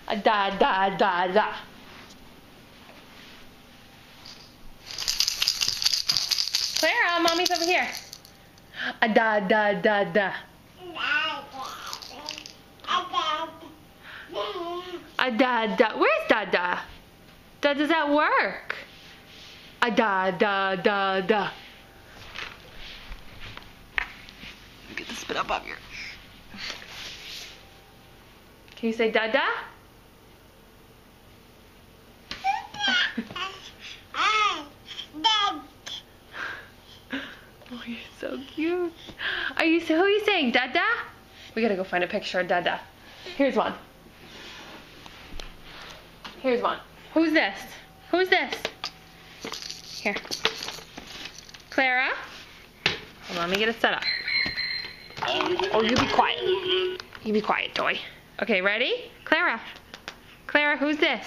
Da da da da. Clara, mommy's over here. Da da da da. Da da. Where's da da? Da, does that work? Da da da da. Get the spit up here. Can you say da da? Oh, you're so cute. Who are you saying, Dada? We gotta go find a picture of Dada. Here's one. Here's one. Who's this? Who's this? Here. Clara? Hold on, let me get it set up. Oh, you be quiet. You be quiet, toy. Okay, ready? Clara. Clara, who's this?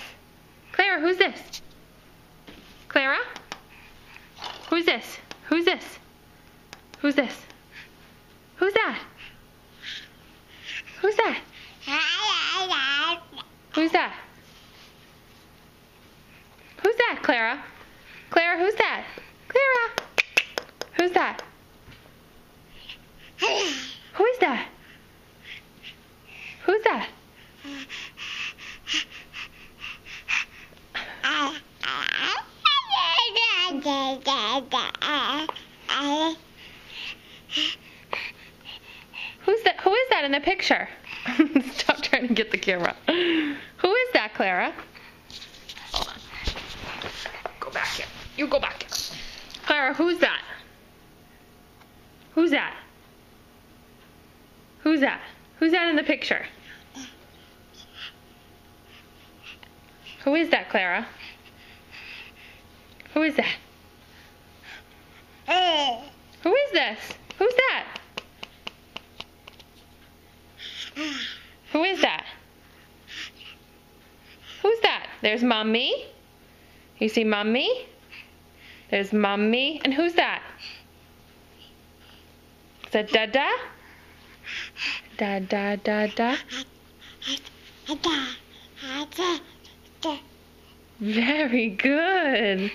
Clara, who's this? Clara? Who's this? Who's this? Who's this? Who's that? Who's that? Who's that? Who's that, Clara? Clara, who's that? Clara! Who's that? Who is that? Who's that? Who is that in the picture? Stop trying to get the camera. Who is that, Clara? Hold on. Go back here. You go back here. Clara, who's that? Who's that? Who's that? Who's that in the picture? Who is that, Clara? Who is that? Who is this? Who's that? Who is that? Who's that? There's Mommy. You see Mommy? There's Mommy. And who's that? Is that Dada? Da da da da. Very good.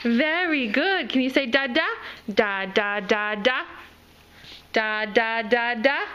Very good. Can you say da da? Da da da da. Da da da da.